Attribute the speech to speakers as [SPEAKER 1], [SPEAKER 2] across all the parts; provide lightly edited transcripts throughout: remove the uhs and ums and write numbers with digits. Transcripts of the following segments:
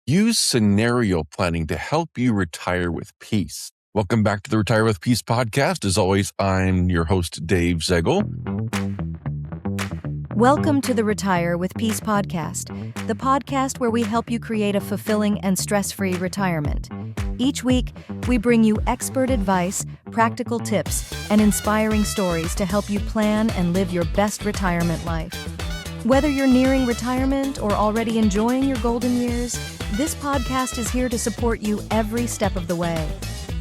[SPEAKER 1] Use scenario planning to help you retire with peace. Welcome back to the Retire with Peace podcast. As always, I'm your host, Dave Zegel.
[SPEAKER 2] Welcome to the Retire with Peace podcast, the podcast where we help you create a fulfilling and stress-free retirement. Each week, we bring you expert advice, practical tips, and inspiring stories to help you plan and live your best retirement life. Whether you're nearing retirement or already enjoying your golden years, this podcast is here to support you every step of the way.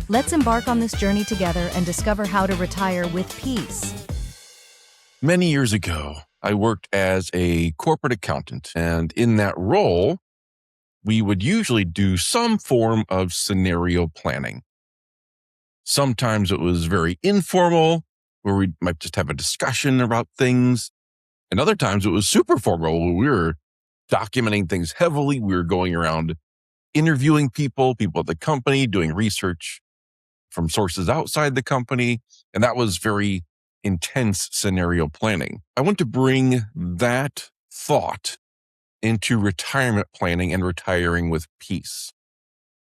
[SPEAKER 2] Let's embark on this journey together and discover how to retire with peace.
[SPEAKER 1] Many years ago, I worked as a corporate accountant, and in that role, we would usually do some form of scenario planning. Sometimes it was very informal, where we might just have a discussion about things. And other times it was super formal, where we were documenting things heavily. We were going around interviewing people at the company, doing research from sources outside the company. And that was very intense scenario planning. I want to bring that thought into retirement planning and retiring with peace,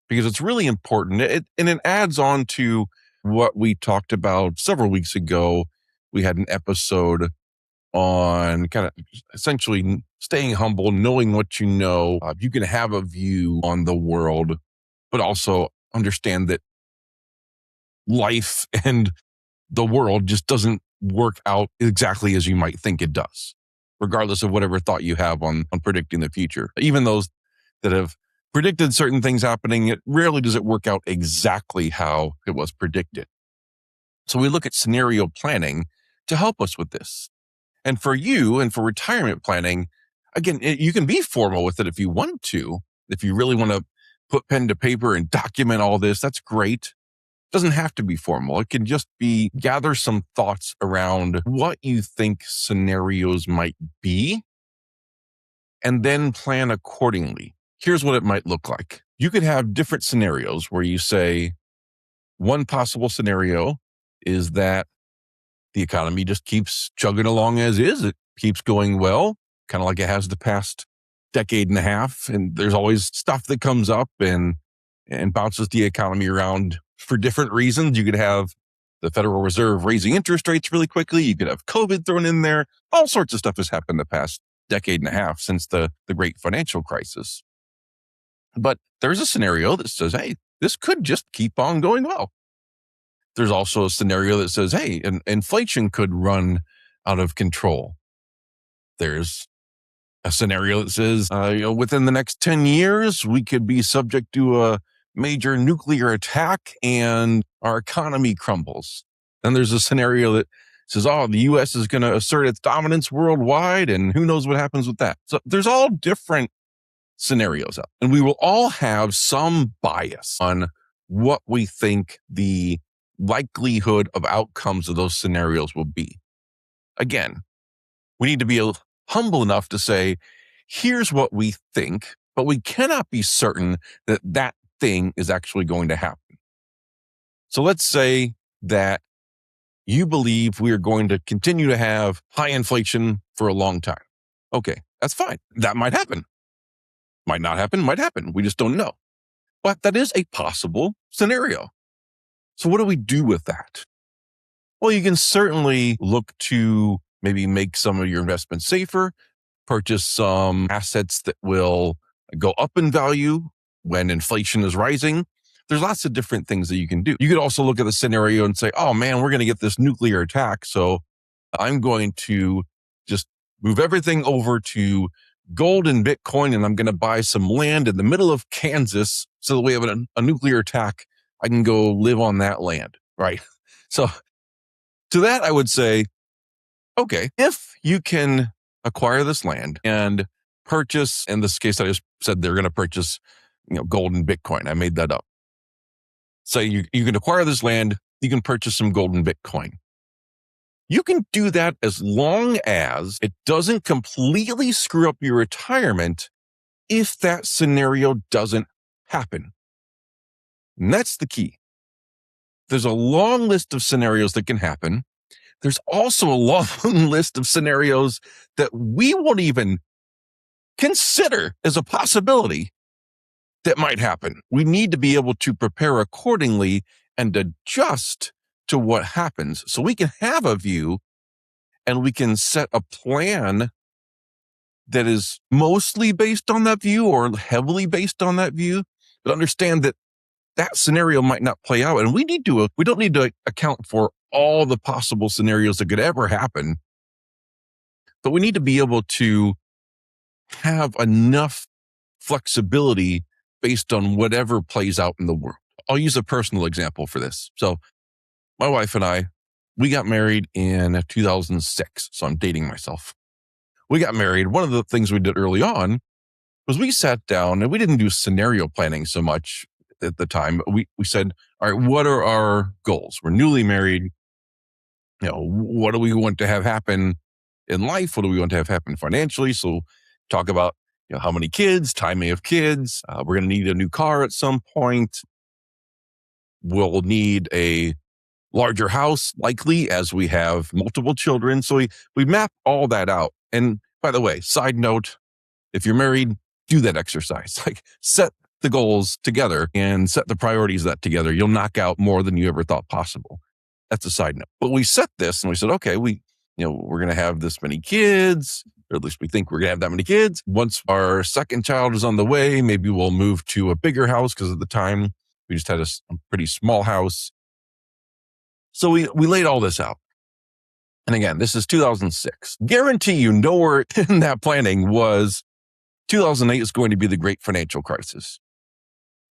[SPEAKER 1] because it's really important. And it adds on to what we talked about several weeks ago. We had an episode on kind of essentially staying humble, knowing what you know. You can have a view on the world, but also understand that life and the world just doesn't work out exactly as you might think it does, regardless of whatever thought you have on predicting the future. Even those that have predicted certain things happening, it rarely does it work out exactly how it was predicted. So we look at scenario planning to help us with this. And for you and for retirement planning, again, you can be formal with it if you want to. If you really want to put pen to paper and document all this, that's great. It doesn't have to be formal. It can just be gather some thoughts around what you think scenarios might be and then plan accordingly. Here's what it might look like. You could have different scenarios where you say one possible scenario is that the economy just keeps chugging along as is. It keeps going well, kind of like it has the past decade and a half. And there's always stuff that comes up and bounces the economy around for different reasons. You could have the Federal Reserve raising interest rates really quickly. You could have COVID thrown in there. All sorts of stuff has happened the past decade and a half since the great financial crisis. But there's a scenario that says, hey, this could just keep on going well. There's also a scenario that says, hey, inflation could run out of control. There's a scenario that says, within the next 10 years, we could be subject to a major nuclear attack and our economy crumbles. Then there's a scenario that says, the U.S. is going to assert its dominance worldwide, and who knows what happens with that. So there's all different scenarios out, and we will all have some bias on what we think the likelihood of outcomes of those scenarios will be. Again, we need to be humble enough to say, here's what we think, but we cannot be certain that that thing is actually going to happen. So let's say that you believe we are going to continue to have high inflation for a long time. Okay, that's fine. That might happen. Might not happen, might happen. We just don't know. But that is a possible scenario. So what do we do with that? Well, you can certainly look to maybe make some of your investments safer, purchase some assets that will go up in value when inflation is rising. There's lots of different things that you can do. You could also look at the scenario and say, oh man, we're going to get this nuclear attack. So I'm going to just move everything over to gold and Bitcoin, and I'm going to buy some land in the middle of Kansas so that we have a nuclear attack. I can go live on that land, right? So to that, I would say, okay, if you can acquire this land and purchase, in this case, I just said they're going to purchase, gold and Bitcoin. I made that up. So you can acquire this land, you can purchase some gold and Bitcoin. You can do that as long as it doesn't completely screw up your retirement if that scenario doesn't happen. And that's the key. There's a long list of scenarios that can happen. There's also a long list of scenarios that we won't even consider as a possibility that might happen. We need to be able to prepare accordingly and adjust to what happens so we can have a view and we can set a plan that is mostly based on that view or heavily based on that view, but understand that that scenario might not play out. And we don't need to account for all the possible scenarios that could ever happen, but we need to be able to have enough flexibility based on whatever plays out in the world. I'll use a personal example for this. So my wife and I, we got married in 2006. So I'm dating myself. We got married. One of the things we did early on was we sat down and we didn't do scenario planning so much at the time. We said, all right, what are our goals? We're newly married. What do we want to have happen in life? What do we want to have happen financially? So talk about, how many kids, timing of kids. We're going to need a new car at some point. We'll need a larger house, likely, as we have multiple children. So we map all that out. And by the way, side note, if you're married, do that exercise. Like, set the goals together and set the priorities of that together. You'll knock out more than you ever thought possible. That's a side note. But we set this and we said, okay, we're going to have this many kids, or at least we think we're going to have that many kids. Once our second child is on the way, maybe we'll move to a bigger house, because at the time we just had a pretty small house. So we laid all this out. And again, this is 2006. Guarantee you nowhere in that planning was 2008 is going to be the great financial crisis.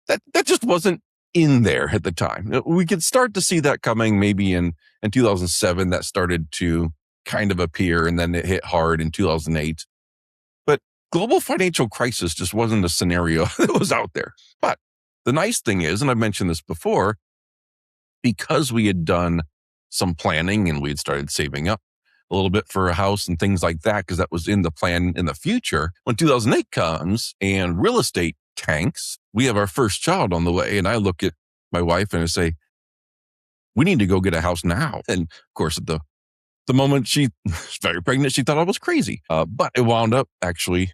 [SPEAKER 1] That just wasn't in there at the time. We could start to see that coming maybe in 2007. That started to kind of appear, and then it hit hard in 2008. But global financial crisis just wasn't a scenario that was out there. But the nice thing is, and I've mentioned this before, because we had done some planning and we had started saving up a little bit for a house and things like that, because that was in the plan in the future. When 2008 comes and real estate tanks, we have our first child on the way. And I look at my wife and I say, we need to go get a house now. And of course, at the moment she was very pregnant, she thought I was crazy. But it wound up, actually,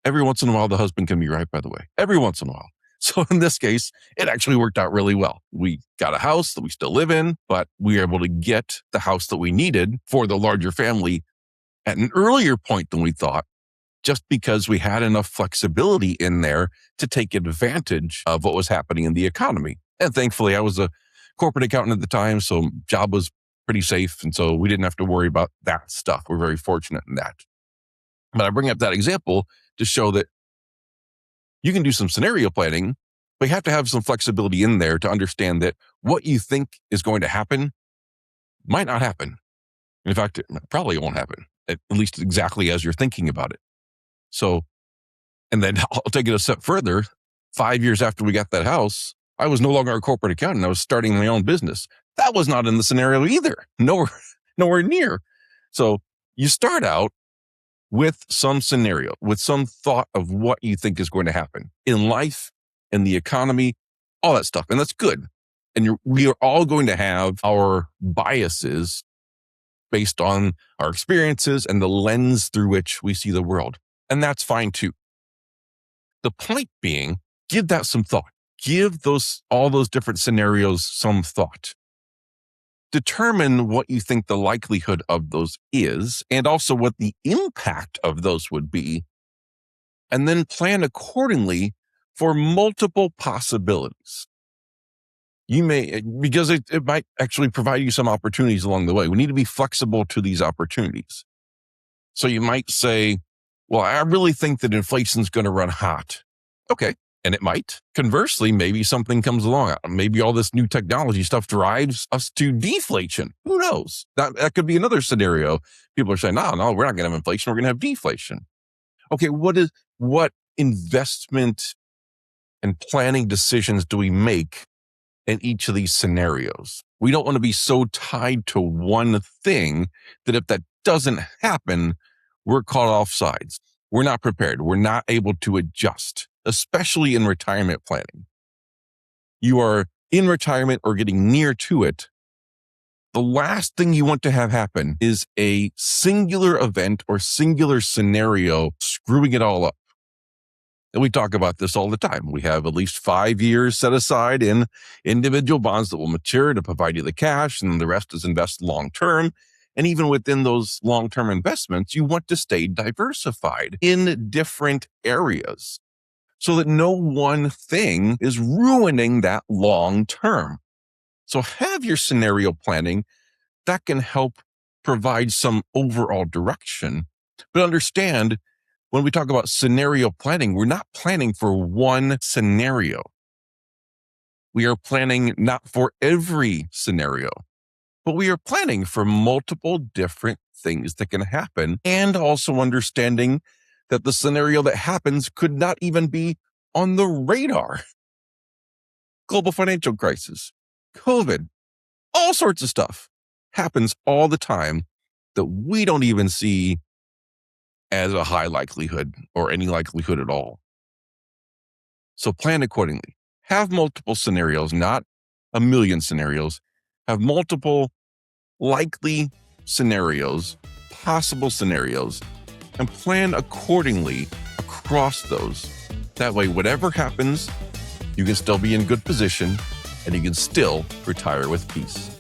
[SPEAKER 1] every once in a while, the husband can be right, by the way, every once in a while. So in this case, it actually worked out really well. We got a house that we still live in, but we were able to get the house that we needed for the larger family at an earlier point than we thought, just because we had enough flexibility in there to take advantage of what was happening in the economy. And thankfully, I was a corporate accountant at the time, so job was pretty safe. And so we didn't have to worry about that stuff. We're very fortunate in that. But I bring up that example to show that you can do some scenario planning, but you have to have some flexibility in there to understand that what you think is going to happen might not happen. In fact, it probably won't happen, at least exactly as you're thinking about it. So, and then I'll take it a step further. 5 years after we got that house, I was no longer a corporate accountant. I was starting my own business. That was not in the scenario either. Nowhere near. So you start out with some scenario, with some thought of what you think is going to happen in life, in the economy, all that stuff. And that's good. And we are all going to have our biases based on our experiences and the lens through which we see the world. And that's fine too. The point being, give that some thought. Give all those different scenarios some thought. Determine what you think the likelihood of those is, and also what the impact of those would be, and then plan accordingly for multiple possibilities. Because it might actually provide you some opportunities along the way. We need to be flexible to these opportunities. So you might say, well, I really think that inflation's going to run hot. Okay. And it might. Conversely, maybe something comes along. Maybe all this new technology stuff drives us to deflation. Who knows? That could be another scenario. People are saying, no, we're not going to have inflation. We're going to have deflation. Okay, what investment and planning decisions do we make in each of these scenarios? We don't want to be so tied to one thing that if that doesn't happen, we're caught off sides. We're not prepared. We're not able to adjust, especially in retirement planning. You are in retirement or getting near to it. The last thing you want to have happen is a singular event or singular scenario screwing it all up. And we talk about this all the time. We have at least 5 years set aside in individual bonds that will mature to provide you the cash, and the rest is invested long term. And even within those long term investments, you want to stay diversified in different areas so that no one thing is ruining that long term. So have your scenario planning that can help provide some overall direction. But understand, when we talk about scenario planning, we're not planning for one scenario. We are planning not for every scenario, but we are planning for multiple different things that can happen, and also understanding that the scenario that happens could not even be on the radar. Global financial crisis, COVID, all sorts of stuff happens all the time that we don't even see as a high likelihood or any likelihood at all. So plan accordingly. Have multiple scenarios, not a million scenarios. Have multiple likely scenarios, possible scenarios, and plan accordingly across those. That way, whatever happens, you can still be in good position and you can still retire with peace.